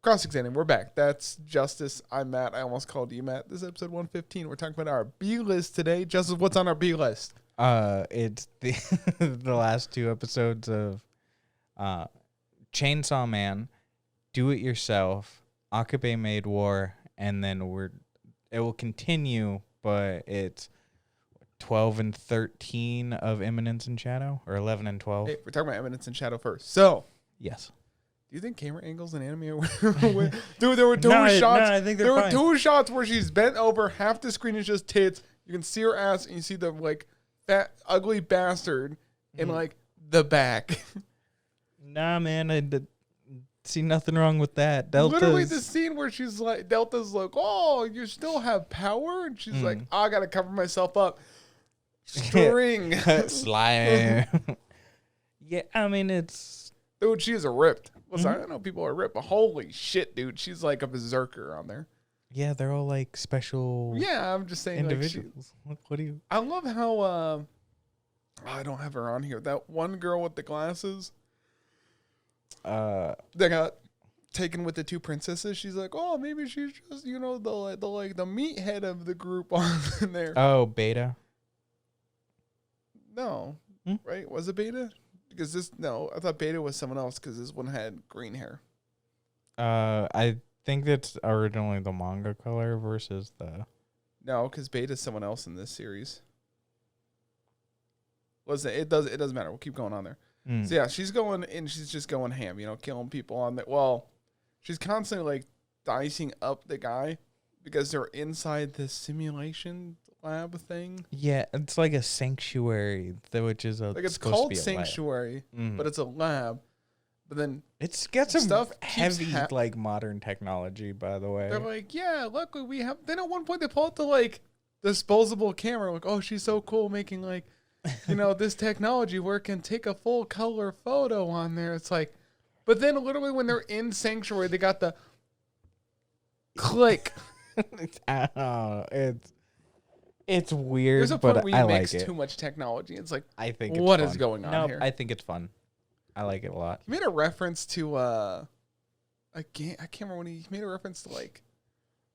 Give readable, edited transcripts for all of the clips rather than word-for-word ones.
Cross-examining, we're back. That's Justice. I'm Matt. I almost called you Matt. This is episode 115. We're talking about our B list today. Justice, what's on our B list? It's the the last two episodes of Chainsaw Man, Do It Yourself, Akiba Maid War, and then it will continue, but it's 12 and 13 of Eminence and Shadow, or 11 and 12. Hey, we're talking about Eminence and Shadow first. So, Yes. do you think camera angles in anime are Dude, there were two shots. No, I think there were fine. two shots where she's bent over, half the screen is just tits. You can see her ass, and you see the like fat, ugly bastard in like the back. Nah, man, I see nothing wrong with that. Literally the scene where she's like, Delta's like, "Oh, you still have power," and she's like, "I gotta cover myself up." String. Slime. Yeah, I mean, it's... Dude, she is a ripped. Listen, I don't know people are ripped, but holy shit, dude. She's like a berserker on there. Yeah, they're all like special Yeah, I'm just saying. individuals. Like What do you... I love how, I don't have her on here. That one girl with the glasses that got taken with the two princesses. She's like, oh, maybe she's just, the meathead of the group on there. Oh, Beta. No, right? Was it Beta? Because I thought Beta was someone else because this one had green hair. I think that's originally the manga color versus the... No, because Beta's someone else in this series. Listen, it doesn't matter. We'll keep going on there. So yeah, she's going and she's just going ham, killing people on there. Well, she's constantly like dicing up the guy because they're inside this simulation lab thing. Yeah, it's like a sanctuary, which is it's called Sanctuary, but it's a lab. But then it's got some stuff heavy like modern technology, by the way. They're like, yeah, look, we have. Then at one point they pull out the like disposable camera, like, oh, she's so cool making like, this technology where it can take a full color photo on there. It's like, but then literally when they're in Sanctuary, they got the click. It's weird. There's a point where you mix too much technology. It's like, I think what it's is going on here? I think it's fun. I like it a lot. He made a reference to I can't remember when he made a reference to like,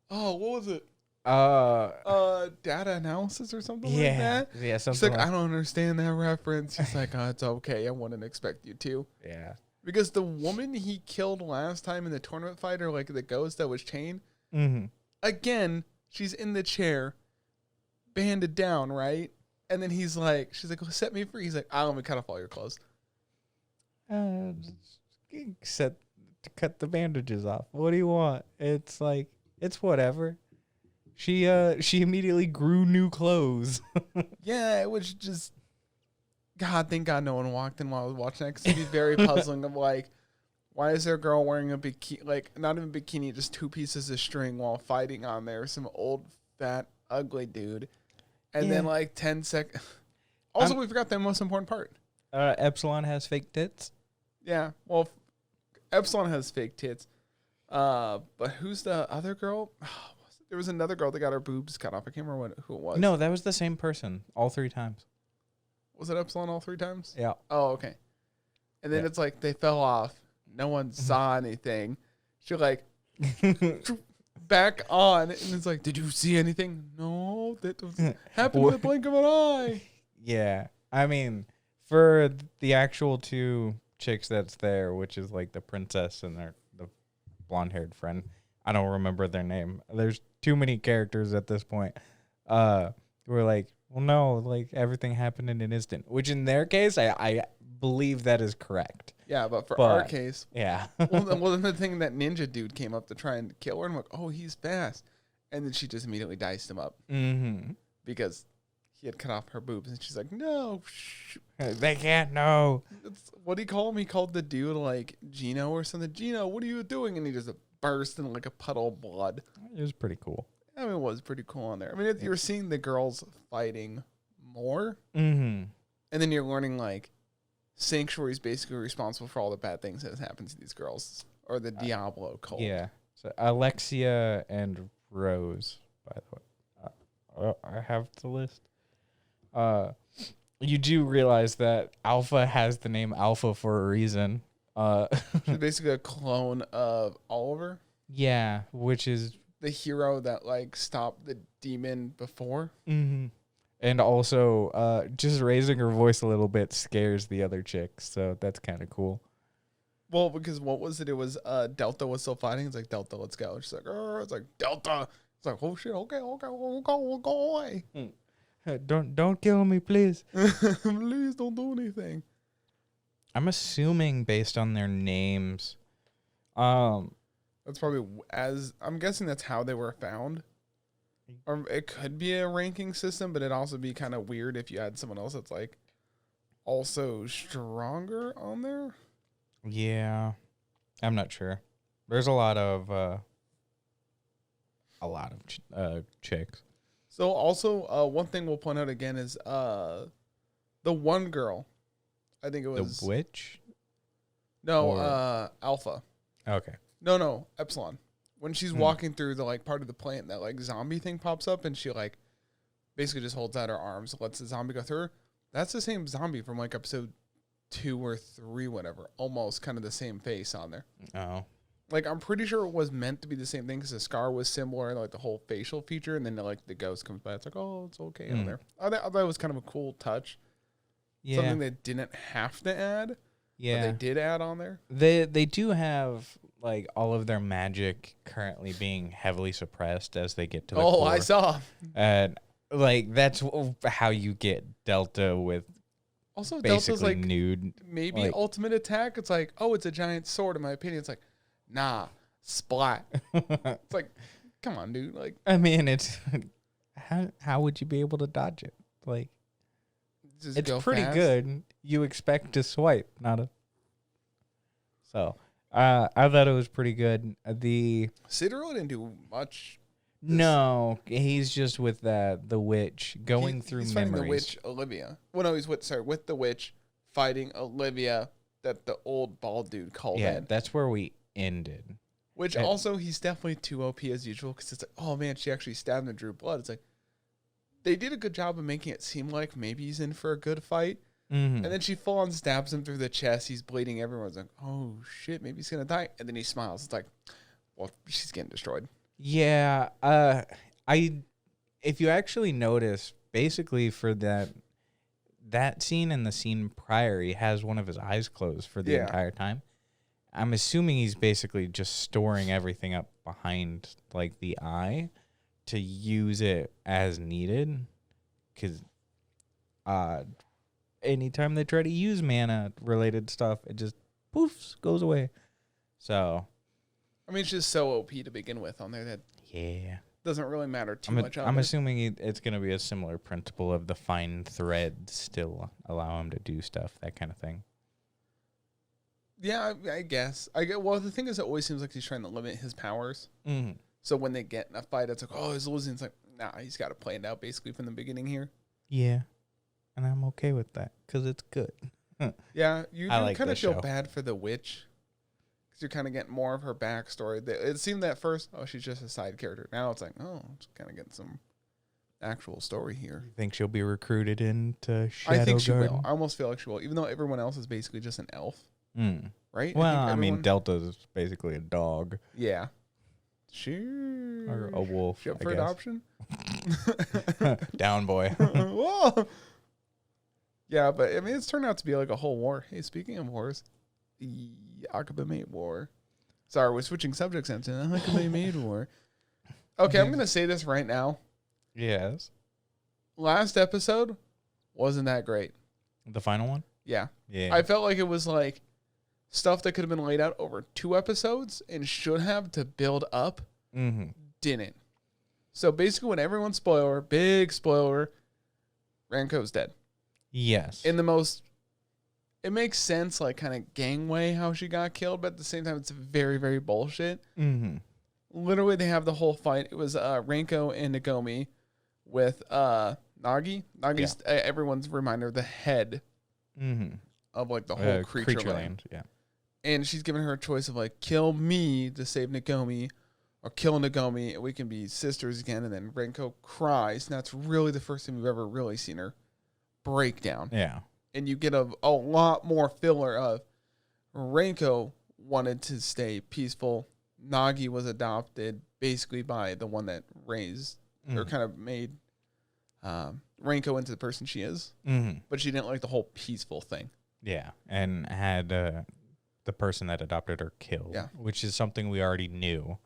oh, what was it? Data analysis or something like that. Yeah, something. He's like, I don't understand that reference. He's like, oh, it's okay. I wouldn't expect you to. Yeah. Because the woman he killed last time in the tournament fight, or like the ghost that was chained, again, she's in the chair, banded down, right? And then she's like, well, set me free. He's like, I'll cut off all your clothes. Cut the bandages off. What do you want? It's like, it's whatever. She immediately grew new clothes. Yeah, it was just, God, thank God no one walked in while I was watching that, because it'd be very puzzling of like, why is there a girl wearing a bikini, like not even bikini, just two pieces of string while fighting on there, some old, fat, ugly dude. And then like 10 seconds. Also, we forgot the most important part. Epsilon has fake tits. Yeah, well, Epsilon has fake tits. But who's the other girl? There was another girl that got her boobs cut off. I can't remember who it was. No, that was the same person all three times. Was it Epsilon all three times? Yeah. Oh, okay. And then it's like they fell off. No one saw anything. She like back on, and it's like, did you see anything? No, that happened in the blink of an eye. Yeah, I mean, for the actual two chicks that's there, which is like the princess and the blonde-haired friend, I don't remember their name. There's too many characters at this point. We're like, well, no, like everything happened in an instant, which in their case, I believe that is correct. Yeah, but our case, yeah. well, then the thing, that ninja dude came up to try and kill her, and I'm like, oh, he's fast, and then she just immediately diced him up because he had cut off her boobs, and she's like, no, they can't know. What do you call him? He called the dude like Gino or something. Gino, what are you doing? And he just burst in like a puddle of blood. It was pretty cool. I mean, it was pretty cool on there. I mean, you're seeing the girls fighting more, and then you're learning like Sanctuary is basically responsible for all the bad things that happen to these girls, or the Diablo cult. Yeah. So Alexia and Rose, by the way. I have the list. You do realize that Alpha has the name Alpha for a reason. She's basically a clone of Oliver, yeah, which is the hero that like stopped the demon before. mm-hmm. And also just raising her voice a little bit scares the other chicks, so that's kind of cool. Well, because what was it? It was Delta was still fighting. It's like, Delta, let's go. She's like, it's like Delta. It's like, oh shit, okay, we'll go away. Don't kill me, please. Please don't do anything. I'm assuming based on their names. That's probably I'm guessing that's how they were found. Or it could be a ranking system, but it'd also be kind of weird if you had someone else that's like also stronger on there. Yeah, I'm not sure. There's a lot of chicks. So also, one thing we'll point out again is the one girl. I think it was The witch? No, Alpha. Okay. No, Epsilon. When she's walking through the like part of the plant, that like zombie thing pops up, and she like basically just holds out her arms, lets the zombie go through her. That's the same zombie from like episode 2 or 3, whatever. Almost kind of the same face on there. Oh. Like, I'm pretty sure it was meant to be the same thing because the scar was similar, like the whole facial feature, and then like the ghost comes by. It's like, oh, it's okay on there. I thought it was kind of a cool touch. Yeah. Something they didn't have to add. Yeah. But they did add on there. They do have like all of their magic currently being heavily suppressed as they get to the core. I saw. And like that's how you get Delta with also basically Delta's like nude. Maybe like, ultimate attack. It's like, oh, it's a giant sword. In my opinion, it's like, nah, splat. It's like, come on, dude. Like, I mean, it's how would you be able to dodge it? Like, it's pretty fast. good. You expect to swipe, not a. So, I thought it was pretty good. Citadel didn't do much. No, he's just with the witch going through he's memories. Fighting the witch Olivia. Well, no, he's with the witch fighting Olivia that the old bald dude called in. That's where we ended. Which also he's definitely too OP as usual because it's like, oh man, she actually stabbed him and drew blood. It's like they did a good job of making it seem like maybe he's in for a good fight. Mm-hmm. And then she full on stabs him through the chest. He's bleeding. Everyone's like, oh shit, maybe he's gonna die. And then he smiles. It's like, well, she's getting destroyed. Yeah. If you actually notice, basically for that scene and the scene prior, he has one of his eyes closed for the entire time. I'm assuming he's basically just storing everything up behind like the eye to use it as needed. Because anytime they try to use mana related stuff, it just poofs goes away. So I mean, it's just so OP to begin with on there that doesn't really matter too much. I'm assuming it's going to be a similar principle of the fine thread still allow him to do stuff, that kind of thing. Yeah, I guess. Well, the thing is, it always seems like he's trying to limit his powers. Mm-hmm. So when they get in a fight, it's like, oh, he's losing. It's like, nah, he's got it planned out basically from the beginning here. Yeah, and I'm okay with that because it's good. Yeah, you like kind of feel show. bad for the witch because you're kind of getting more of her backstory. It seemed at first, oh, she's just a side character. Now it's like, oh, it's kind of getting some actual story here. You think she'll be recruited into Shadow I think she Garden? will. I almost feel like she will, even though everyone else is basically just an elf. Mm. Right? Well, I mean, Delta's basically a dog. Yeah. Sure. Or a wolf. She up for adoption? Down boy. Whoa. Yeah, but I mean, it's turned out to be like a whole war. Hey, speaking of wars, the Akiba Maid War. Sorry, we're switching subjects into the Akiba Maid War. Okay, I'm going to say this right now. Yes. Last episode wasn't that great. The final one? Yeah. Yeah. I felt like it was like stuff that could have been laid out over 2 episodes and should have to build up. Mm-hmm. Didn't. So basically, when everyone's big spoiler, Ranko's dead. Yes. In the most, it makes sense, like kind of gangway how she got killed, but at the same time, it's very, very bullshit. Mm-hmm. Literally, they have the whole fight. It was Ranko and Nagomi with Nagi. Nagi's everyone's reminder, the head of like the whole creature land. Yeah. And she's giving her a choice of like, kill me to save Nagomi, or kill Nagomi, and we can be sisters again. And then Ranko cries. And that's really the first time we've ever really seen her break down. Yeah. And you get a lot more filler of Renko wanted to stay peaceful. Nagi was adopted basically by the one that raised or kind of made Renko into the person she is. Mm-hmm. But she didn't like the whole peaceful thing. Yeah, and had the person that adopted her killed, which is something we already knew,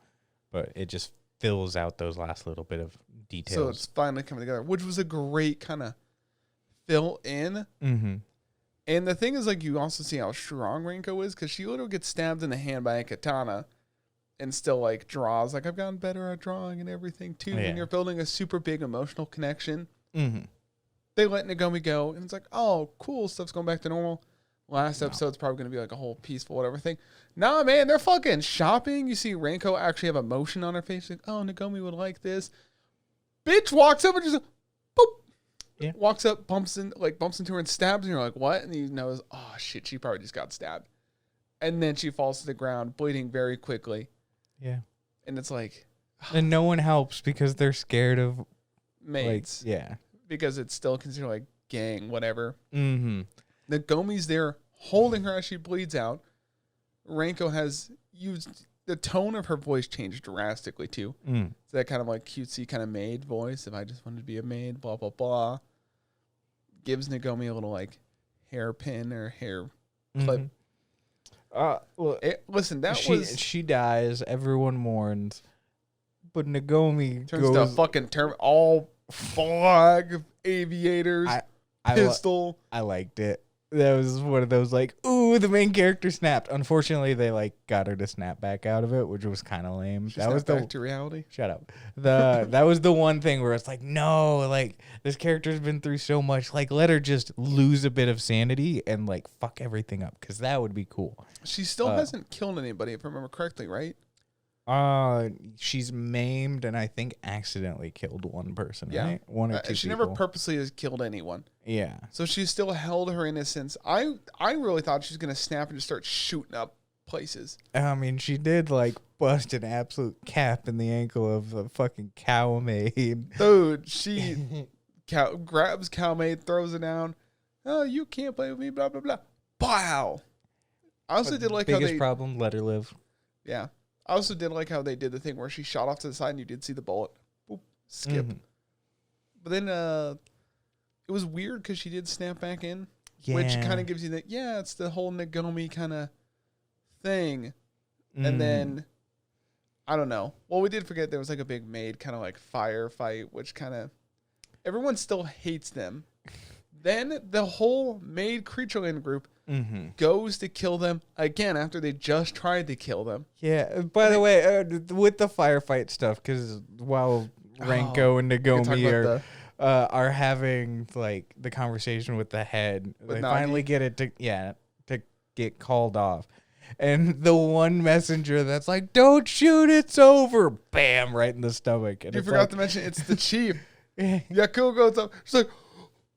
but it just fills out those last little bit of details. So it's finally coming together, which was a great kind of fill in. Mm-hmm. And the thing is, like, you also see how strong Renko is, because she literally gets stabbed in the hand by a katana and still, like, draws. Like, I've gotten better at drawing and everything, too. And you're building a super big emotional connection. Mm-hmm. They let Nagomi go, and it's like, oh, cool, stuff's going back to normal. Last episode's probably going to be, like, a whole peaceful whatever thing. Nah, man, they're fucking shopping. You see Renko actually have emotion on her face. Like, oh, Nagomi would like this. Bitch walks up and just, boop. Yeah. Walks up, bumps into her and stabs, and you're like, what? And he knows, oh, shit, she probably just got stabbed. And then she falls to the ground, bleeding very quickly. Yeah. And it's like... And no one helps because they're scared of... Maids. Like, yeah. Because it's still considered, like, gang, whatever. Mm-hmm. Nagomi's there holding her as she bleeds out. Renko has used... The tone of her voice changed drastically, too. It's that kind of, like, cutesy kind of maid voice. If I just wanted to be a maid, blah, blah, blah. Gives Nagomi a little, like, hairpin or hair clip. Well, listen, she dies. Everyone mourns, but Nagomi turns to a fucking all flag aviators, pistol. I liked it. That was one of those like, ooh, the main character snapped. Unfortunately, they like got her to snap back out of it, which was kind of lame. That was back to reality. Shut up. That was the one thing where it's like, no, like this character's been through so much. Like, let her just lose a bit of sanity and like fuck everything up, because that would be cool. She still hasn't killed anybody, if I remember correctly, right? She's maimed and I think accidentally killed one person, right? One or two she people. never purposely has killed anyone. Yeah. So she still held her innocence. I really thought she was going to snap and just start shooting up places. I mean, she did like bust an absolute cap in the ankle of the fucking cow maid. Dude, she grabs cow maid, throws it down. Oh, you can't play with me, blah, blah, blah. Pow! I also did like how biggest problem, let her live. Yeah. I also did like how they did the thing where she shot off to the side and you did see the bullet. Boop, skip. Mm-hmm. But then it was weird because she did snap back in, which kind of gives you that, it's the whole Nagomi kind of thing. And then, I don't know. Well, we did forget there was like a big maid kind of like firefight, which kind of, everyone still hates them. Then the whole maid Creatureland group goes to kill them again after they just tried to kill them. Yeah. By the way, with the firefight stuff, because while Renko and Nagomi are having like the conversation with the head, they finally get it to get called off. And the one messenger that's like, "Don't shoot, it's over!" Bam, right in the stomach. And you forgot to mention it's the chief. Yaku goes up. She's like,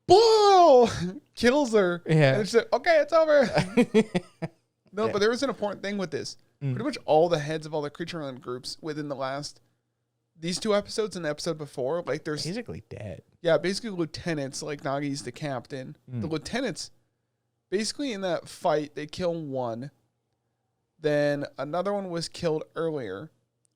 "Whoa!" Kills her. Yeah. And she's like, "Okay, it's over." No, but there was an important thing with this. Pretty much all the heads of all the Creatureland groups within these two episodes and the episode before, like there's basically dead. Yeah, basically lieutenants, like Nagi's the captain. The lieutenants, basically in that fight, they kill one. Then another one was killed earlier.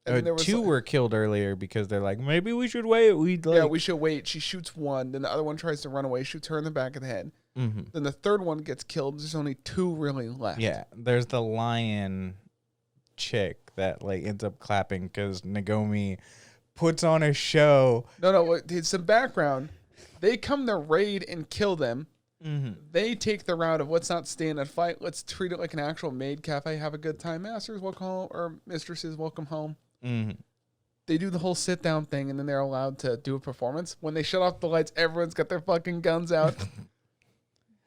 And then there was two were killed earlier because they're like, maybe we should wait. We should wait. She shoots one. Then the other one tries to run away, shoots her in the back of the head. Then the third one gets killed. There's only two really left. Yeah, there's the lion chick that like ends up clapping because Nagomi puts on a show. No, it's some background. They come to raid and kill them. They take the route of let's not stay in a fight. Let's treat it like an actual maid cafe. Have a good time. Masters, welcome home. Or mistresses, welcome home. They do the whole sit down thing, and then they're allowed to do a performance. When they shut off the lights, everyone's got their fucking guns out.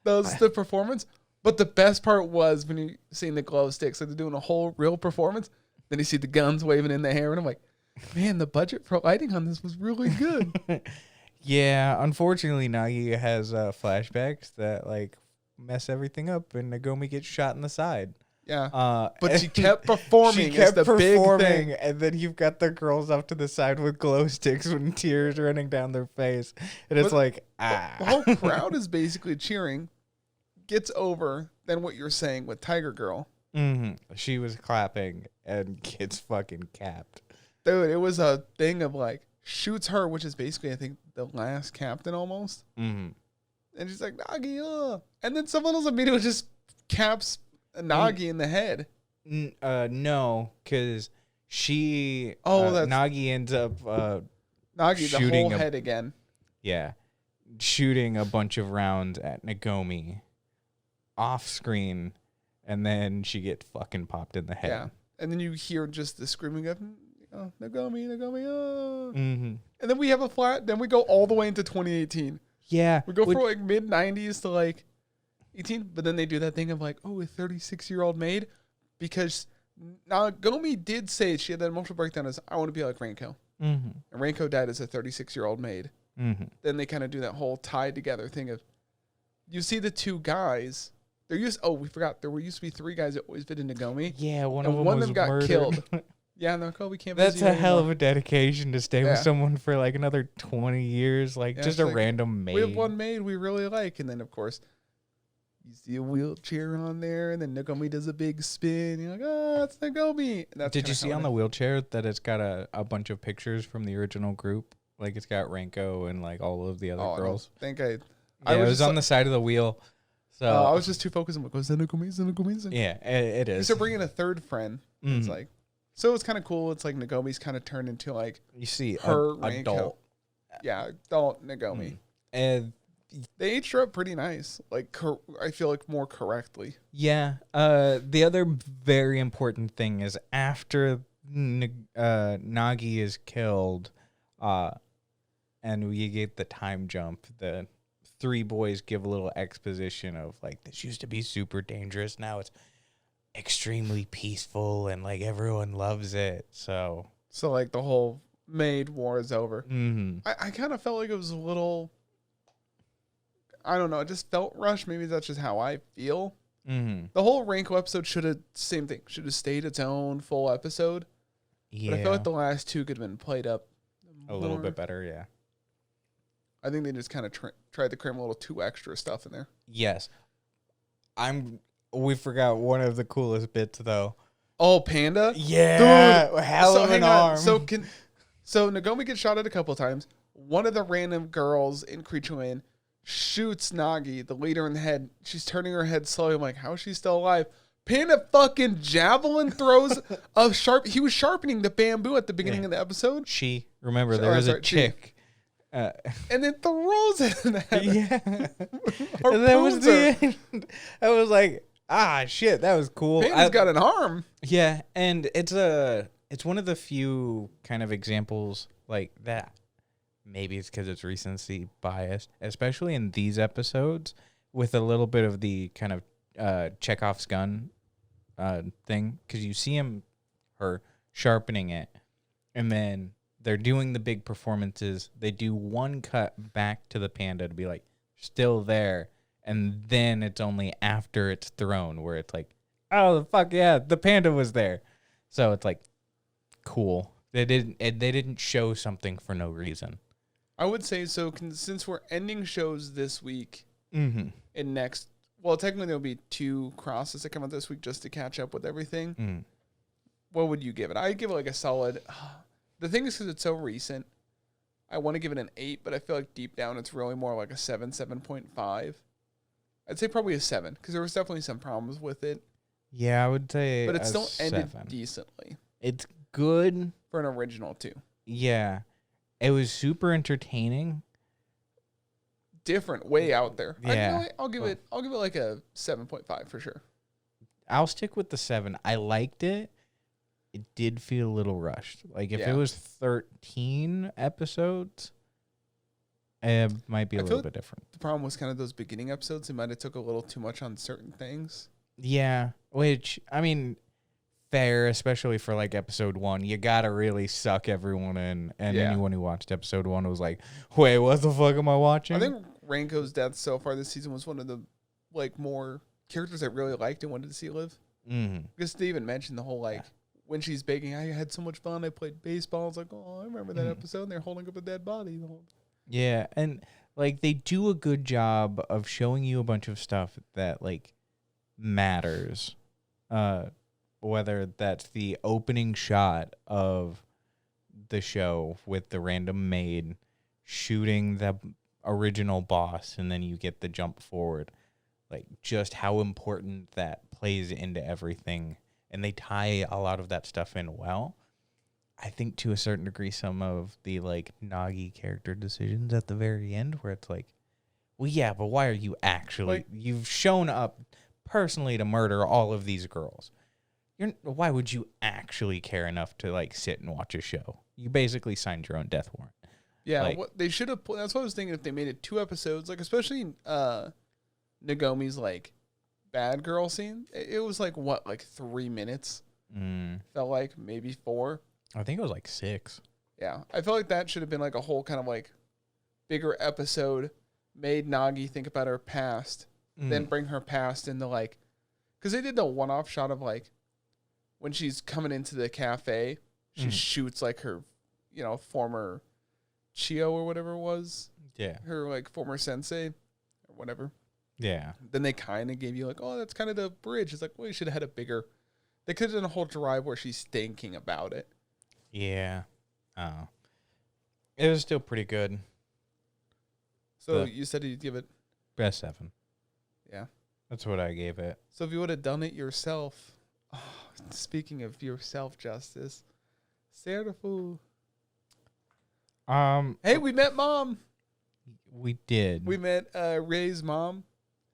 That's the performance. But the best part was when you seen the glow sticks. So they're doing a whole real performance. Then you see the guns waving in the air, and I'm like, man, the budget for lighting on this was really good. Yeah, unfortunately, Nagi has flashbacks that like mess everything up, and Nagomi gets shot in the side. Yeah, but she kept performing. She kept performing, big thing. And then you've got the girls up to the side with glow sticks with tears running down their face, and it's the whole crowd is basically cheering. Gets over then what you're saying with Tiger Girl, She was clapping and gets fucking capped. Dude, it was a thing of like, shoots her, which is basically, I think, the last captain almost. And she's like, Nagi, and then someone else immediately just caps Nagi in the head. No, because she, Nagi ends up Nagi, the whole head again. Yeah. Shooting a bunch of rounds at Nagomi off screen, and then she gets fucking popped in the head. Yeah. And then you hear just the screaming of, Nagomi, oh. And then we have a flat, then we go all the way into 2018. Yeah. We go from like mid 90s to like 18, but then they do that thing of like, oh, a 36-year-old maid, because Nagomi did say, she had that emotional breakdown as, I want to be like Renko. And Renko died as a 36-year-old maid. Then they kind of do that whole tied together thing of, you see the two guys, we forgot, there used to be three guys that always fit in Nagomi. Yeah, one of them got murdered. Killed. Yeah, and they're like, oh, we can't. That's a hell of a dedication to stay with someone for like another 20 years, like just a random maid. We have one maid we really like, and then of course you see a wheelchair on there, and then Nagomi does a big spin. You're like, oh, it's Nagomi. Did you see on the wheelchair that it's got a bunch of pictures from the original group? Like it's got Renko and like all of the other girls. It was on the side of the wheel. So I was just too focused on like, is that Nagomi? Is that Nagomi? Yeah, it is. So bringing a third friend. It's like. So it's kind of cool. It's like Nagomi's kind of turned into like, you see her adult. Yeah, adult Nagomi. And they aged her up pretty nice. Like, I feel like more correctly. Yeah. The other very important thing is after Nagi is killed, and we get the time jump, the three boys give a little exposition of like, this used to be super dangerous. Now it's extremely peaceful and like everyone loves it. So like the whole Maid war is over. I kind of felt like it was a little, I don't know, it just felt rushed. Maybe that's just how I feel. The whole Renko episode should have stayed its own full episode. Yeah, but I feel like the last two could have been played up a little bit better. Yeah, I think they just kind of tried to cram a little too extra stuff in there. Yes, we forgot one of the coolest bits though. Oh, Panda? Yeah, dude, hell of an arm. So Nagomi gets shot at a couple of times. One of the random girls in Creatureland shoots Nagi, the leader, in the head. She's turning her head slowly. I'm like, how is she still alive? Panda fucking javelin throws a sharp. He was sharpening the bamboo at the beginning of the episode. Remember, there was a chick. And then throws it in the head. Yeah. And that was the end. I was like, shit, that was cool. Panda's got an arm. Yeah, and it's one of the few kind of examples like that. Maybe it's because it's recency bias, especially in these episodes, with a little bit of the kind of Chekhov's gun thing, because you see her sharpening it, and then they're doing the big performances. They do one cut back to the panda to be like, still there. And then it's only after it's thrown where it's like, oh, fuck yeah, the panda was there. So it's like, cool. They didn't show something for no reason. I would say so, since we're ending shows this week and next, well, technically there'll be 2 crosses that come out this week just to catch up with everything. What would you give it? I'd give it like a solid... The thing is, because it's so recent, I want to give it an 8, but I feel like deep down it's really more like a 7, 7.5. I'd say probably a 7, because there was definitely some problems with it. Yeah, I would say but it still ended decently. It's good. For an original, too. Yeah. It was super entertaining. Different, way out there. Yeah. I'll give it like a 7.5 for sure. I'll stick with the 7. I liked it. It did feel a little rushed. Like if it was 13 episodes, it might be a little bit different. The problem was kind of those beginning episodes. They might have took a little too much on certain things. Yeah, which, I mean, fair, especially for like episode 1. You got to really suck everyone in. And anyone who watched episode 1 was like, wait, what the fuck am I watching? I think Renko's death so far this season was one of the like more characters I really liked and wanted to see live. Because they even mentioned the whole like... When she's baking, I had so much fun. I played baseball. I was like, oh, I remember that episode. And they're holding up a dead body. Yeah, and like they do a good job of showing you a bunch of stuff that like matters. whether that's the opening shot of the show with the random maid shooting the original boss, and then you get the jump forward, like just how important that plays into everything, and they tie a lot of that stuff in well. I think to a certain degree, some of the like Nagi character decisions at the very end, where it's like, well, yeah, but why are you actually? Like, you've shown up personally to murder all of these girls. Why would you actually care enough to like sit and watch a show? You basically signed your own death warrant. Yeah, like, what they should have. That's what I was thinking. If they made it 2 episodes, like especially Nagomi's like bad girl scene, it was like what, like 3 minutes. Felt like maybe 4. I think it was like 6. Yeah, I felt like that should have been like a whole kind of like bigger episode. Made Nagi think about her past, then bring her past into like, because they did the one-off shot of like when she's coming into the cafe, she shoots like her, former Chio or whatever it was. Yeah. Her like former sensei or whatever. Yeah. Then they kind of gave you like, oh, that's kind of the bridge. It's like, well, you should have had a bigger. They could have done a whole drive where she's thinking about it. Yeah. Oh. It was still pretty good. So you said you'd give it best 7. Yeah. That's what I gave it. So if you would have done it yourself, speaking of yourself, Justice, Serafu. Hey, we met Mom. We did. We met Ray's mom.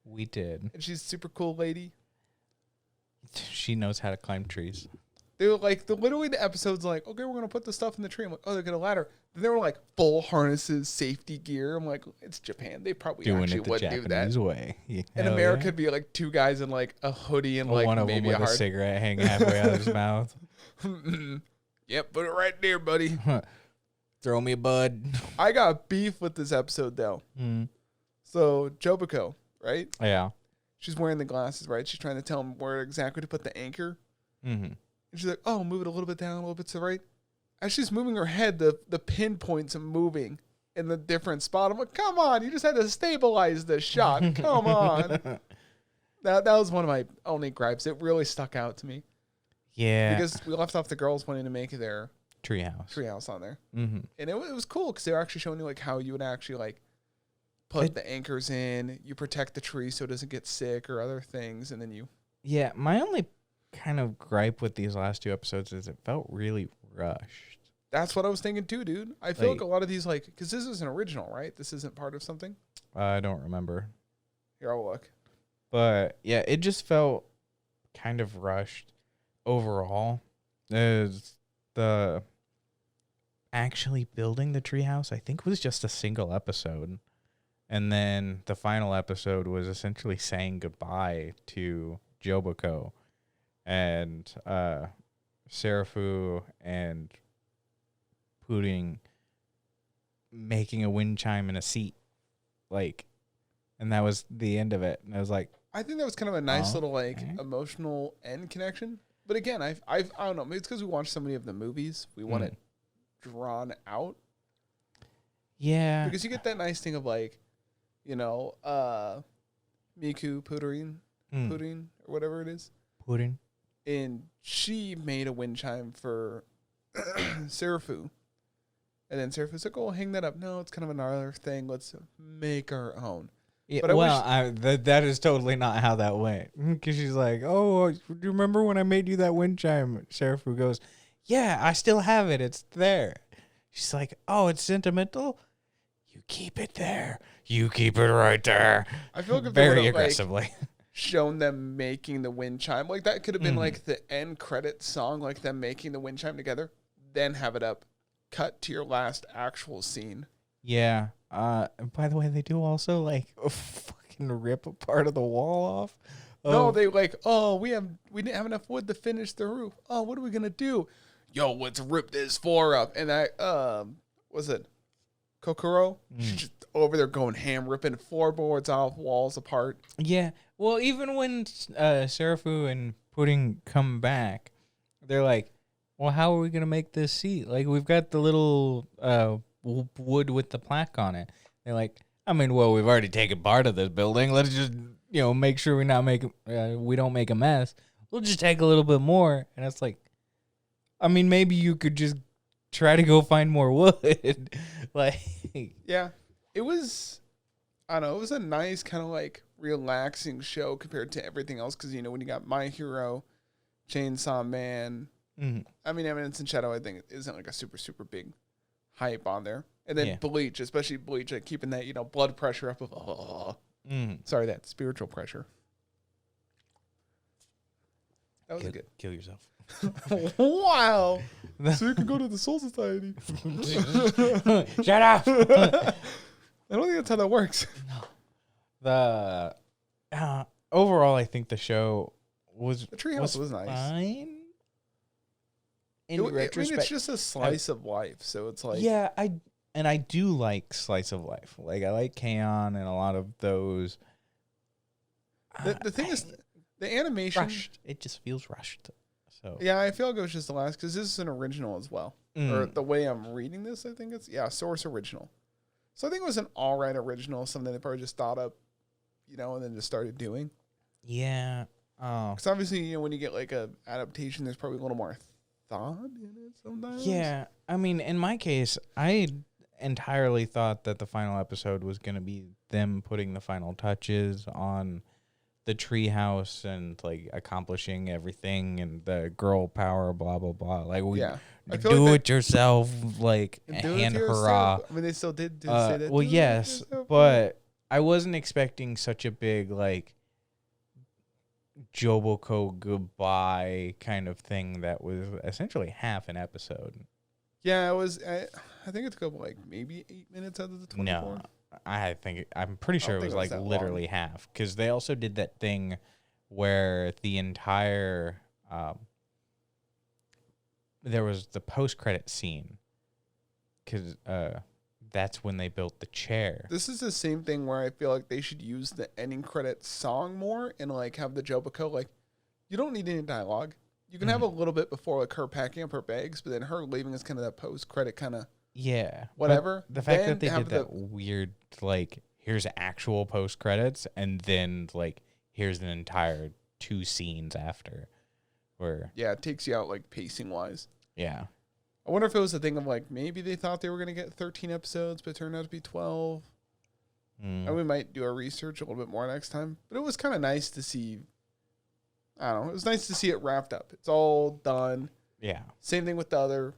We did. And she's a super cool lady. She knows how to climb trees. They were like, literally the episode's like, okay, we're going to put the stuff in the tree. I'm like, oh, they're going to ladder. Then they were like full harnesses, safety gear. I'm like, it's Japan. They probably doing actually it the wouldn't Japanese do that. way. Yeah. In America, it'd be like 2 guys in like a hoodie and like one of maybe them with a cigarette hanging halfway out of his mouth. Yep, put it right there, buddy. Throw me a bud. I got beef with this episode though. So Jobiko, right? Yeah. She's wearing the glasses, right? She's trying to tell him where exactly to put the anchor. Mm-hmm. And she's like, oh, move it a little bit down, a little bit to the right. As she's moving her head, the pinpoints are moving in the different spot. I'm like, come on, you just had to stabilize the shot. Come on. That was one of my only gripes. It really stuck out to me. Yeah. Because we left off the girls wanting to make their treehouse on there. Mm-hmm. And it was cool because they were actually showing you like how you would actually like put the anchors in. You protect the tree so it doesn't get sick or other things. And then you... Yeah, my only kind of gripe with these last 2 episodes is it felt really rushed. That's what I was thinking too, dude. I feel like a lot of these, like, because this is an original, right? This isn't part of something. I don't remember. Here, I'll look. But yeah, it just felt kind of rushed overall. Is the actually building the treehouse, I think, was just a single episode. And then the final episode was essentially saying goodbye to Jobiko and Serafu and Pudding making a wind chime in a seat. Like, and that was the end of it. And I was like, I think that was kind of a nice little like emotional end connection. But again, I don't know. Maybe it's because we watched so many of the movies. We want it drawn out. Yeah. Because you get that nice thing of like, Miku Pudding or whatever it is. Pudding. And she made a wind chime for Serafu. And then Serafu's like, oh, hang that up. No, it's kind of another thing. Let's make our own. Yeah, but that is totally not how that went. Because she's like, oh, do you remember when I made you that wind chime? Serafu goes, yeah, I still have it. It's there. She's like, oh, it's sentimental? You keep it there. You keep it right there. I feel like if very they aggressively. Like, shown them making the wind chime, like that could have been like the end credit song, like them making the wind chime together, then have it up, cut to your last actual scene. Yeah. By the way, they do also like fucking rip a part of the wall off. No, they like, oh, we didn't have enough wood to finish the roof. Oh, what are we gonna do? Yo, let's rip this floor up. And was it Kokoro? She's just over there going ham, ripping floorboards off, walls apart. Yeah. Well, even when Serafu and Pudding come back, they're like, well, how are we going to make this seat? Like, we've got the little wood with the plaque on it. They're like, I mean, well, we've already taken part of this building. Let's just, make sure we don't make a mess. we'll just take a little bit more. And it's like, I mean, maybe you could just try to go find more wood. Like, yeah, it was, I don't know, it was a nice kind of like relaxing show compared to everything else. Cause you know, when you got My Hero, Chainsaw Man, I mean, Eminence and Shadow, I think isn't like a super, super big hype on there. And then Bleach, especially Bleach, like keeping that, you know, blood pressure up of, sorry, that spiritual pressure. That was good. Kill yourself. Wow. So you can go to the Soul Society. Shut up. I don't think that's how that works. No. Overall, I think the show was the Treehouse was nice. Fine. In retrospect, I mean, it's just a slice of life, so it's like I do like slice of life. Like I like K-On! And a lot of those. The thing is, the animation rushed. It just feels rushed. So yeah, I feel like it was just the last because this is an original as well. Or the way I'm reading this, I think it's source original. So I think it was an all right original, something they probably just thought up, you know, and then just started doing. Yeah. Oh. Because obviously, you know, when you get like a adaptation, there's probably a little more thought in it sometimes. Yeah. I mean, in my case, I entirely thought that the final episode was going to be them putting the final touches on the treehouse and like accomplishing everything and the girl power, blah blah blah. Like we do like it yourself, like hand hurrah. I mean, they still did say that. Well, yes, but I wasn't expecting such a big like Joboko goodbye kind of thing that was essentially half an episode. Yeah, it was. I think it took up like maybe 8 minutes out of the 24. No. I'm pretty sure it was like literally half because they also did that thing where the entire there was the post-credit scene because that's when they built the chair. This is the same thing where I feel like they should use the ending credit song more and like have the Joboko like you don't need any dialogue. You can have a little bit before like her packing up her bags, but then her leaving is kind of that post-credit kind of. Yeah. Whatever. The fact that they did that weird, like, here's actual post credits and then, like, here's an entire 2 scenes after. Where yeah, it takes you out, like, pacing wise. Yeah. I wonder if it was a thing of, like, maybe they thought they were going to get 13 episodes, but it turned out to be 12. And we might do our research a little bit more next time. But it was kind of nice to see. I don't know. It was nice to see it wrapped up. It's all done. Yeah. Same thing with the other.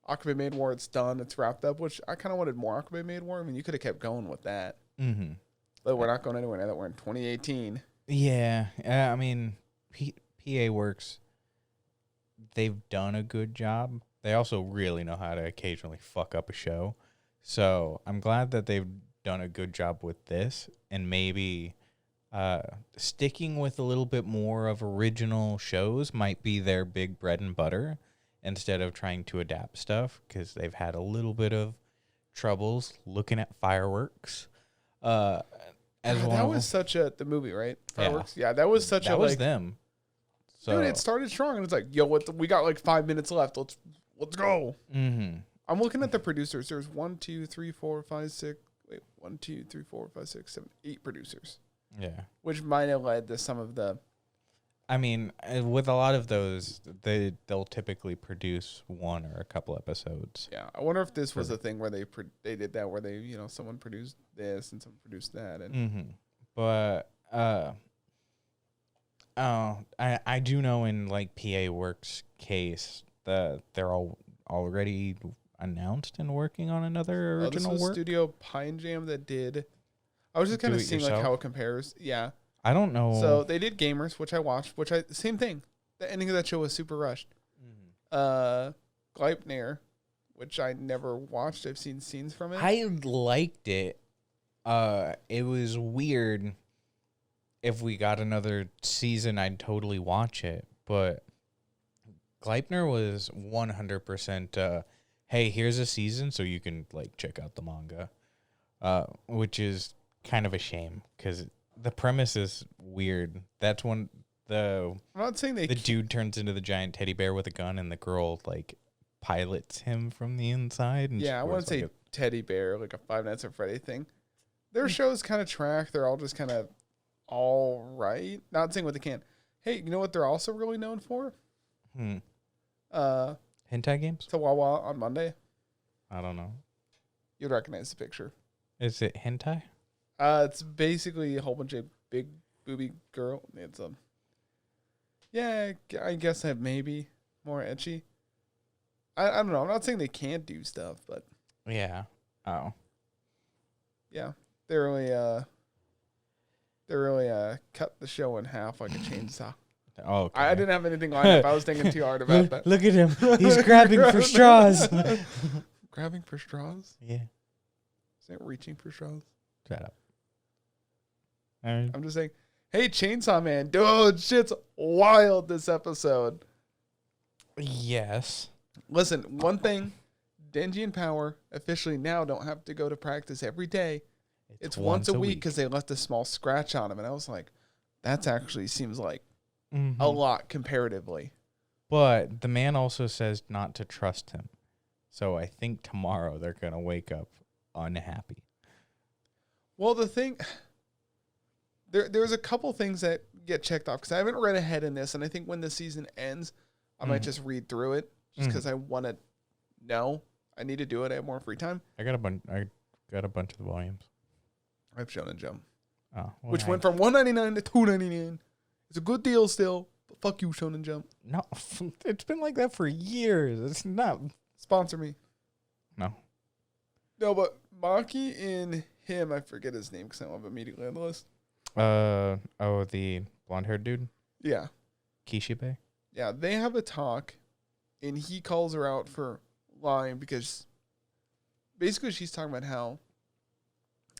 Akiba Maid War, it's done, it's wrapped up, which I kind of wanted more Akiba Maid War. I mean, you could have kept going with that. But we're not going anywhere now that we're in 2018. Yeah. I mean, PA Works, they've done a good job. They also really know how to occasionally fuck up a show. So I'm glad that they've done a good job with this and maybe sticking with a little bit more of original shows might be their big bread and butter. Instead of trying to adapt stuff, because they've had a little bit of troubles looking at Fireworks. As that was such a the movie, right? Fireworks. Yeah, that was such a. That was them. So dude, it started strong, and it's like, yo, we got like 5 minutes left. Let's go. I'm looking at the producers. There's 1, 2, 3, 4, 5, 6. Wait, 1, 2, 3, 4, 5, 6, 7, 8 producers. Yeah, which might have led to some of the. I mean, with a lot of those, they'll typically produce 1 or a couple episodes. Yeah, I wonder if this was a thing where they did that, where they someone produced this and someone produced that, and. But I do know in like PA Works case that they're all already announced and working on another original this was work. Studio Pine Jam that did. I was just kind of seeing like how it compares. Yeah. I don't know. So they did Gamers, which I watched, same thing. The ending of that show was super rushed. Gleipnir, which I never watched. I've seen scenes from it. I liked it. It was weird. If we got another season, I'd totally watch it. But Gleipnir was 100%, hey, here's a season so you can like check out the manga. Which is kind of a shame because the premise is weird. That's when I'm not saying the dude turns into the giant teddy bear with a gun, and the girl like pilots him from the inside. And yeah, I wouldn't say teddy bear like a Five Nights at Freddy thing. Their shows kind of track. They're all just kind of all right. Not saying what they can. Hey, you know what they're also really known for? Hentai games? Chihuahua on Monday. I don't know. You'd recognize the picture. Is it hentai? It's basically a whole bunch of big booby girl. It's yeah, I guess that maybe more etchy. I don't know. I'm not saying they can't do stuff, but Yeah. Oh. yeah, they really cut the show in half like a chainsaw. Oh, okay. I didn't have anything lined up. I was thinking too hard about that. Look at him. He's grabbing for straws. Grabbing for straws? Yeah. Is that reaching for straws? Shut up. All right. I'm just saying, hey, Chainsaw Man, dude, shit's wild this episode. Yes. Listen, one thing, Denji and Power officially now don't have to go to practice every day. It's once a week because they left a small scratch on him. And I was like, that actually seems like a lot comparatively. But the man also says not to trust him. So I think tomorrow they're going to wake up unhappy. Well, the thing, there's a couple things that get checked off because I haven't read ahead in this. And I think when the season ends, I might just read through it just because I want to know. I need to do it. I have more free time. I got a bunch of the volumes. I have Shonen Jump. Oh, well, Which went from $1.99 to $2.99. It's a good deal still. But fuck you, Shonen Jump. No, it's been like that for years. It's not. Sponsor me. No. No, but Maki and him, I forget his name because I don't have it immediately on the list. The blonde-haired dude? Yeah. Kishibe? Yeah, they have a talk, and he calls her out for lying because basically she's talking about how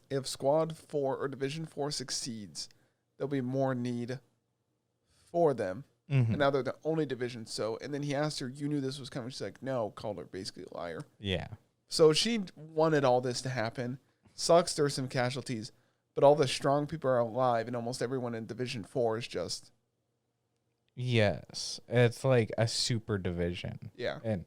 if Squad 4 or Division 4 succeeds, there'll be more need for them. And now they're the only division. So, and then he asked her, you knew this was coming? She's like, no, called her basically a liar. Yeah. So she wanted all this to happen. Sucks there's some casualties, but all the strong people are alive, and almost everyone in Division 4 is just... Yes. It's like a super division. Yeah. And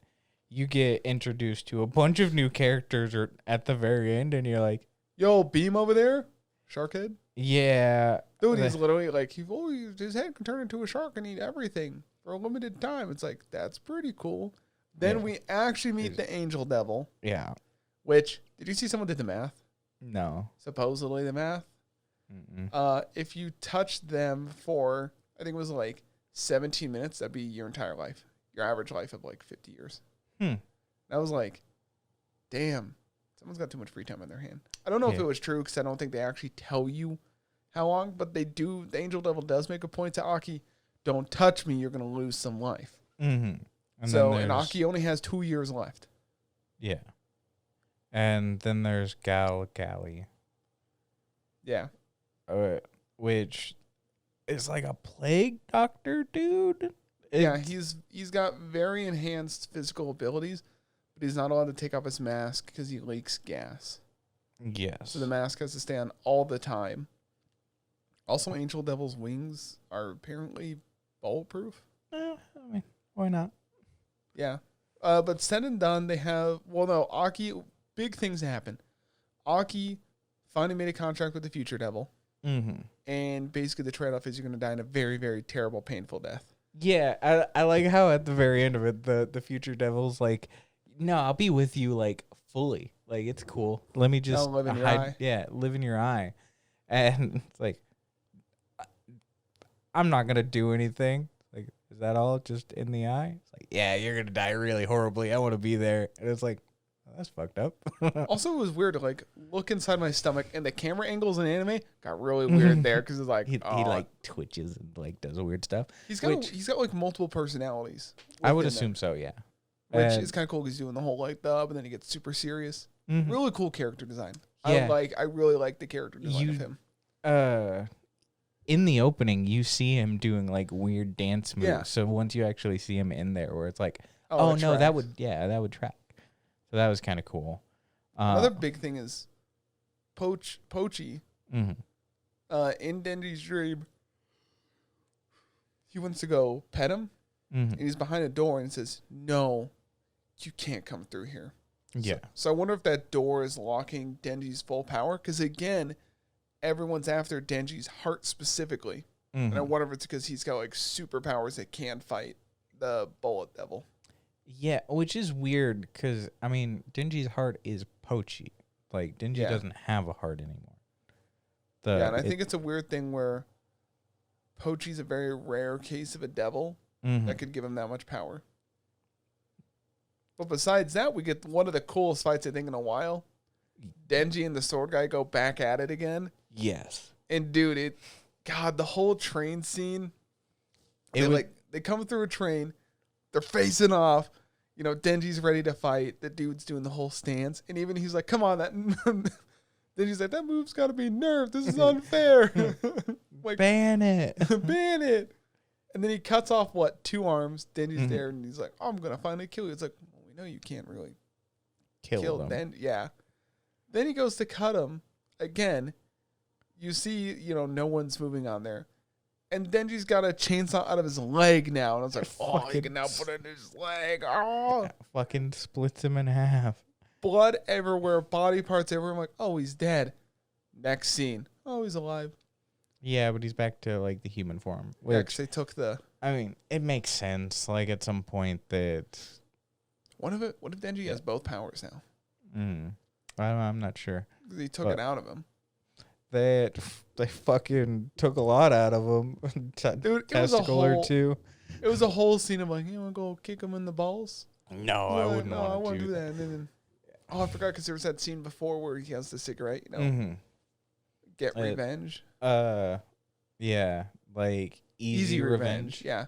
you get introduced to a bunch of new characters at the very end, and you're like... Yo, Beam over there? Sharkhead? Yeah. Dude, he's literally like, his head can turn into a shark and eat everything for a limited time. It's like, that's pretty cool. Then we actually meet the Angel Devil. Yeah. Which, did you see someone did the math? No. Supposedly the math. If you touch them for, I think it was like 17 minutes, that'd be your entire life. Your average life of like 50 years. I was like, damn, someone's got too much free time on their hand. I don't know if it was true because I don't think they actually tell you how long, but they do. The Angel Devil does make a point to Aki, don't touch me, you're going to lose some life. And Aki only has 2 years left. Yeah. And then there's Gally. Yeah. Which is like a plague doctor dude. Yeah, he's got very enhanced physical abilities, but he's not allowed to take off his mask because he leaks gas. Yes. So the mask has to stay on all the time. Also, Angel Devil's wings are apparently bulletproof. I mean, why not? Yeah. But said and done, they have... Well, no, Aki... Big things happen. Aki finally made a contract with the Future Devil. And basically the trade-off is you're going to die in a very, very terrible, painful death. Yeah, I like how at the very end of it, the Future Devil's like, no, I'll be with you, like, fully. Like, it's cool. Let me just live in your eye. Yeah, live in your eye. And it's like, I'm not going to do anything. Like, is that all just in the eye? It's like, yeah, you're going to die really horribly. I want to be there. And it's like, oh, that's fucked up. Also, it was weird to, like, look inside my stomach, and the camera angles in anime got really weird there because it's like... he like, twitches and, like, does weird stuff. He's got like, multiple personalities. I would assume so, yeah. Which is kind of cool because he's doing the whole, like, dub, and then he gets super serious. Really cool character design. Yeah. I really like the character design of him. In the opening, you see him doing like weird dance moves. Yeah. So once you actually see him in there, where it's like, oh no, that would track. So that was kind of cool. Another big thing is Pochi. In Denji's dream, he wants to go pet him, and he's behind a door and says, "No, you can't come through here." Yeah. So I wonder if that door is locking Denji's full power, because again, everyone's after Denji's heart specifically. And I wonder if it's because he's got like superpowers that can fight the bullet devil. Yeah, which is weird because, I mean, Denji's heart is poachy. Like, Denji doesn't have a heart anymore. And I think it's a weird thing where Pochi's a very rare case of a devil that could give him that much power. But besides that, we get one of the coolest fights, I think, in a while. Denji and the sword guy go back at it again. Yes. And, dude, the whole train scene, they come through a train, they're facing off. You know, Denji's ready to fight. The dude's doing the whole stance. And even he's like, come on, Denji's like, that move's got to be nerfed. This is unfair. Like, ban it. Ban it. And then he cuts off, 2 arms. Denji's there, and he's like, I'm going to finally kill you. It's like, well, we know you can't really kill them. Then he goes to cut him. Again, you see, no one's moving on there. And Denji's got a chainsaw out of his leg now. And I was like, he can now put it in his leg. Oh. Fucking splits him in half. Blood everywhere, body parts everywhere. I'm like, oh, he's dead. Next scene. Oh, he's alive. Yeah, but he's back to, like, the human form. Which they took I mean, it makes sense. Like, at some point that... What if Denji has both powers now? I'm not sure. He took it out of him. They fucking took a lot out of him. Dude, testicle or two. It was a whole scene of like, you want to go kick him in the balls? No, I wouldn't want to do that. And then, I forgot because there was that scene before where he has the cigarette, get revenge. Yeah, like easy revenge. Yeah,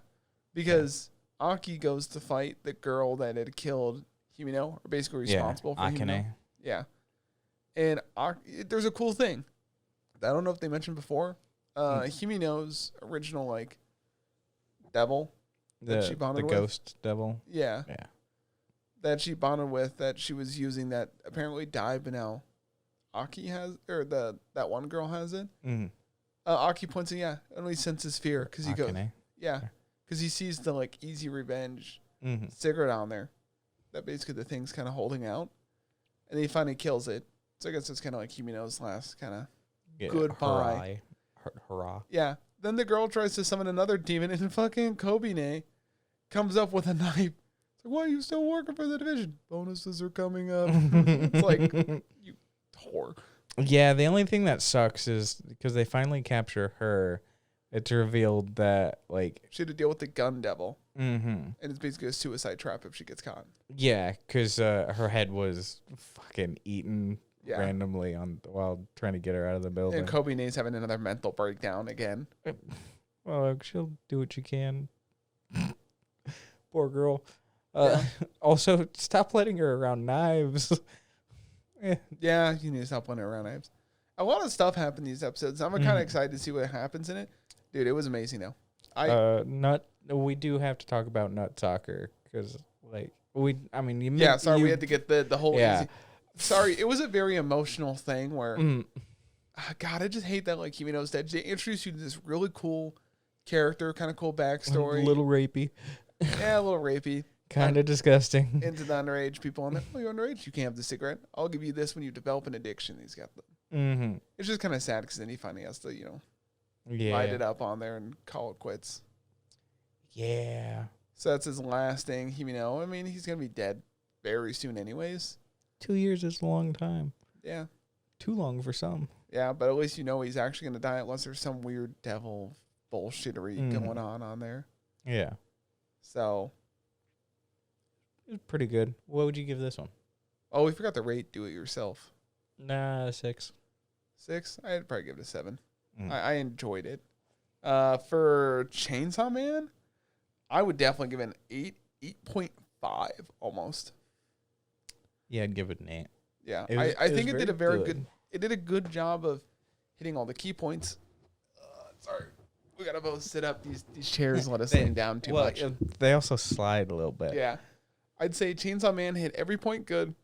because Aki goes to fight the girl that had killed Himino, or basically responsible for Akane. Himino. Yeah, and there's a cool thing. I don't know if they mentioned before. Himino's original like devil that she bonded with, the ghost devil. Yeah. That she bonded with, that she was using, that apparently died, but now Aki has, or that one girl has it. Aki points in, only senses fear because he goes, because he sees the like easy revenge cigarette on there. That basically the thing's kind of holding out, and he finally kills it. So I guess it's kind of like Himino's last kind of goodbye. Hurrah. Yeah. Then the girl tries to summon another demon, and fucking Kobine comes up with a knife. It's like, why are you still working for the division? Bonuses are coming up. It's like, you whore. Yeah, the only thing that sucks is because they finally capture her, it's revealed that, like... She had to deal with the gun devil. And it's basically a suicide trap if she gets caught. Yeah, because her head was fucking eaten randomly while trying to get her out of the building. And Kobine's having another mental breakdown again. Well, she'll do what she can. Poor girl. Also, stop letting her around knives. Yeah, you need to stop letting her around knives. A lot of stuff happened in these episodes. I'm kind of excited to see what happens in it. Dude, it was amazing, though. We do have to talk about Nut Soccer, because, like, we had to get the whole easy. Sorry, it was a very emotional thing where, God, I just hate that, like, Himino's dead. They introduced you to this really cool character, kind of cool backstory. A little rapey. Yeah, a little rapey. Kind of disgusting. Into the underage people. I'm like, oh, you're underage? You can't have the cigarette. I'll give you this when you develop an addiction. He's got the... It's just kind of sad because then he finally has to, light it up on there and call it quits. Yeah. So that's his last thing. I mean, he's going to be dead very soon anyways. 2 years is a long time. Yeah. Too long for some. Yeah, but at least he's actually going to die unless there's some weird devil bullshittery going on there. Yeah. So... It was pretty good. What would you give this one? Oh, we forgot to rate Do It Yourself. Nah, 6. 6? I'd probably give it a 7. I enjoyed it. For Chainsaw Man, I would definitely give it an 8.5 almost. Yeah, I'd give it an 8. Yeah, I think it did a very good. It did a good job of hitting all the key points. Sorry, we gotta both sit up. These chairs let us lean down too much. They also slide a little bit. Yeah, I'd say Chainsaw Man hit every point good.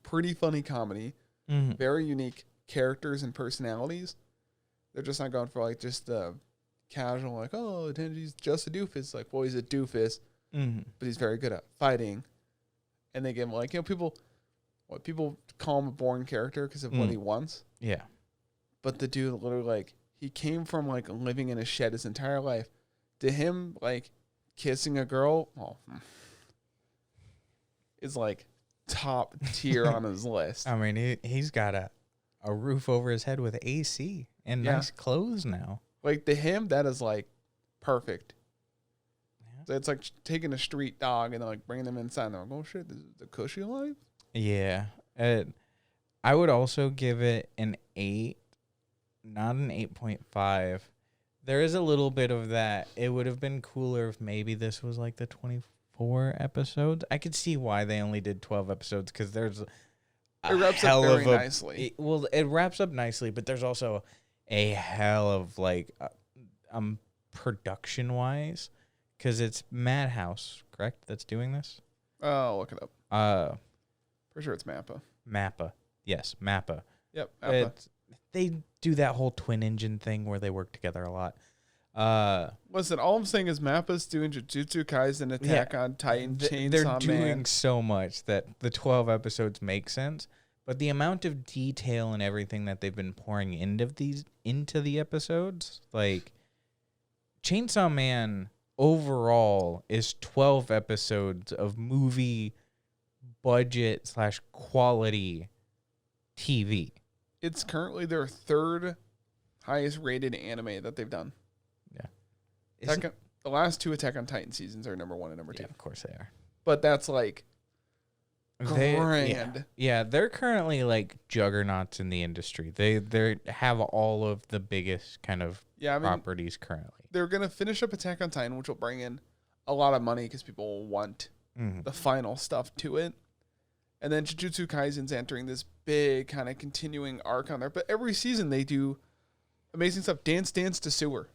Pretty funny comedy. Very unique characters and personalities. They're just not going for like just the casual like, oh, Tenji's just a doofus. Like, well, he's a doofus, but he's very good at fighting. And they give him like, people call him a boring character because of what he wants. Yeah. But the dude literally like, he came from like living in a shed his entire life to him like kissing a girl. Is like top tier on his list. I mean, he's got a roof over his head with AC and nice clothes now. Like to him, that is like perfect. Yeah. So it's like taking a street dog and like bringing them inside. And they're like, oh shit, this is the cushy life. Yeah. I would also give it an 8, not an 8.5. There is a little bit of that. It would have been cooler if maybe this was like the 24 episodes. I could see why they only did 12 episodes because there's it wraps up very nicely. It wraps up nicely, but there's also a hell of like production wise because it's Madhouse, correct? That's doing this. Oh, look it up. Pretty sure it's Mappa. Yes, Mappa. Yep, Mappa. They do that whole twin engine thing where they work together a lot. Listen, all I'm saying is Mappa's doing Jujutsu Kaisen, Attack on Titan, Chainsaw They're Man. doing so much that the 12 episodes make sense, but the amount of detail and everything that they've been pouring into the episodes, like Chainsaw Man overall is 12 episodes of movie budget / quality TV. It's currently their third highest rated anime that they've done. Yeah. The last 2 Attack on Titan seasons are number 1 and number 2. Yeah, of course they are. But that's like grand. Yeah, they're currently like juggernauts in the industry. They have all of the biggest kind of properties currently. They're going to finish up Attack on Titan, which will bring in a lot of money because people will want the final stuff to it. And then Jujutsu Kaisen's entering this big kind of continuing arc on there. But every season they do amazing stuff. Dance to Sewer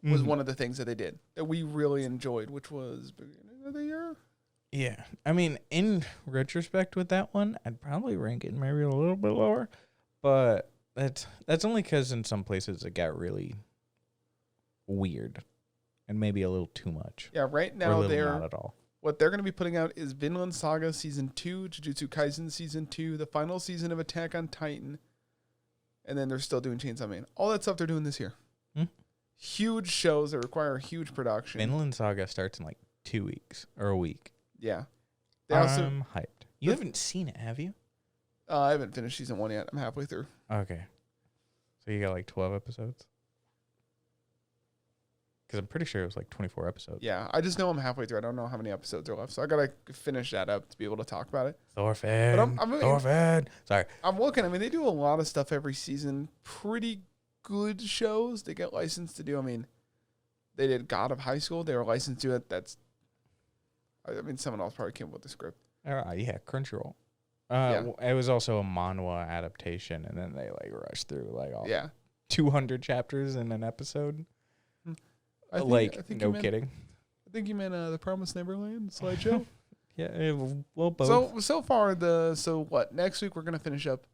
was one of the things that they did that we really enjoyed, which was beginning of the year. Yeah. I mean, in retrospect with that one, I'd probably rank it maybe a little bit lower. But that's only because in some places it got really weird and maybe a little too much. Yeah, right now they're not at all. What they're going to be putting out is Vinland Saga Season 2, Jujutsu Kaisen Season 2, the final season of Attack on Titan, and then they're still doing Chainsaw Man. All that stuff they're doing this year. Huge shows that require huge production. Vinland Saga starts in like 2 weeks or a week. Yeah. I'm hyped. You haven't seen it, have you? I haven't finished Season 1 yet. I'm halfway through. Okay. So you got like 12 episodes? Because I'm pretty sure it was like 24 episodes. Yeah, I just know I'm halfway through. I don't know how many episodes are left. So I got to finish that up to be able to talk about it. Thorfinn. Sorry. I'm looking. I mean, they do a lot of stuff every season. Pretty good shows. They get licensed to do. I mean, they did God of High School. They were licensed to it. I mean, someone else probably came up with the script. Yeah, Crunchyroll. It was also a manhwa adaptation, and then they like rushed through like all 200 chapters in an episode. I think no kidding. I think you meant the Promised Neverland slideshow. Yeah, well, both. So far what? Next week we're gonna finish up,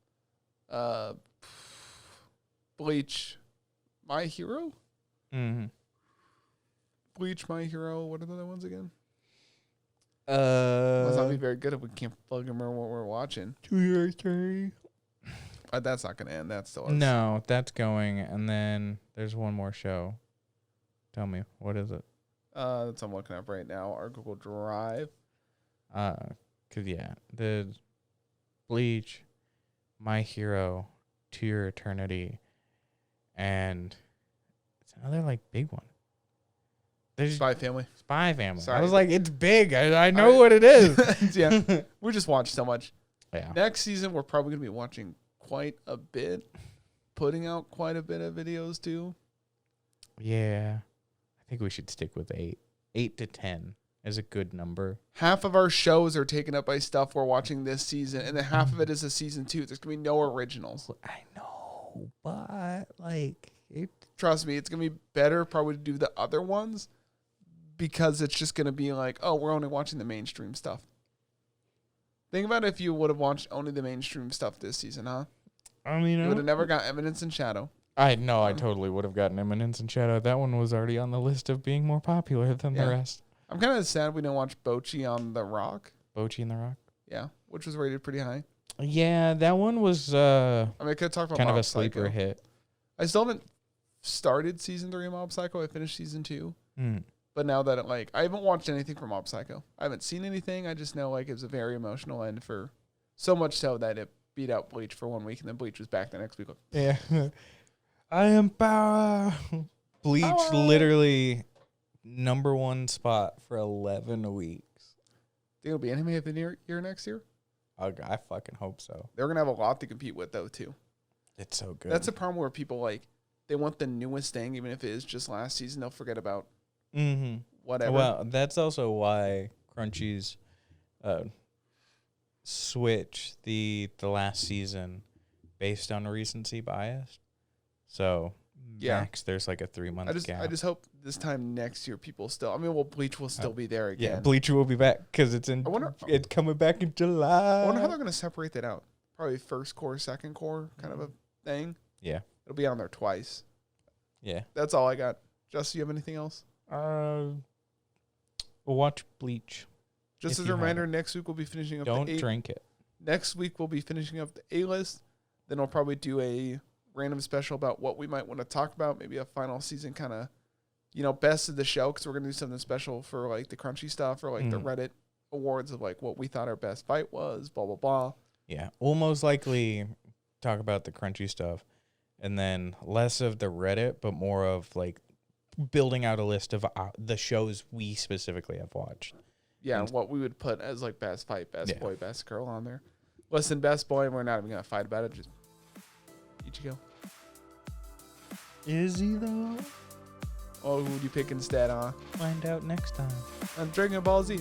Bleach, My Hero. Mm-hmm. Bleach, My Hero. What are the other ones again? Must not be very good if we can't fucking remember what we're watching. 2 years, 3. That's not gonna end. That's still no. That's going, and then there's one more show. Tell me, what is it? That's what I'm looking up right now. Our Google Drive. The Bleach, My Hero, To Your Eternity, and it's another like big one. There's Spy Family. Sorry. I was like, it's big. I know what it is. Yeah, we just watched so much. Yeah. Next season, we're probably gonna be watching quite a bit, putting out quite a bit of videos too. Yeah. I think we should stick with 8. 8 to 10 is a good number. Half of our shows are taken up by stuff we're watching this season, and then half of it is a season 2. There's going to be no originals. I know, but trust me, it's going to be better probably to do the other ones because it's just going to be like, oh, we're only watching the mainstream stuff. Think about if you would have watched only the mainstream stuff this season, huh? I mean, you would have never got Eminence and Shadow. I totally would have gotten Eminence and Shadow. That one was already on the list of being more popular than the rest. I'm kind of sad we didn't watch Bocchi on the Rock. Bocchi and the Rock? Yeah, which was rated pretty high. Yeah, that one was I mean, I could talk about kind of a sleeper hit. I still haven't started season 3 of Mob Psycho. I finished season 2. Mm. But now that I haven't watched anything from Mob Psycho. I haven't seen anything. I just know like it was a very emotional end for so much so that it beat out Bleach for 1 week and then Bleach was back the next week. Yeah. I am power. Bleach Power. literally #1 spot for 11 weeks. Think it'll be anime of the year next year? I fucking hope so. They're going to have a lot to compete with though too. It's so good. That's a problem where people like, they want the newest thing, even if it is just last season, they'll forget about whatever. Well, that's also why Crunchy's switch the last season based on recency bias. So max, there's like a 3-month gap. I just hope this time next year people still. I mean, well, Bleach will still be there again. Yeah, Bleach will be back because it's it's coming back in July. I wonder how they're going to separate that out. Probably first core, second core kind of a thing. Yeah, it'll be on there twice. Yeah, that's all I got. Justin, you have anything else? We'll watch Bleach. Just as a reminder, next week we'll be finishing up. Don't drink it. Next week we'll be finishing up the A-list. Then I'll probably do a random special about what we might want to talk about. Maybe a final season kind of, best of the show, because we're gonna do something special for like the Crunchy stuff or like the Reddit awards of like what we thought our best fight was. Blah blah blah. Yeah, we'll most likely talk about the Crunchy stuff, and then less of the Reddit, but more of like building out a list of the shows we specifically have watched. Yeah, and what we would put as like best fight, best boy, best girl on there. Listen, best boy, we're not even gonna fight about it. Just Ichigo. Is he though? Oh, who would you pick instead, huh? Find out next time. I'm Dragon Ball Z.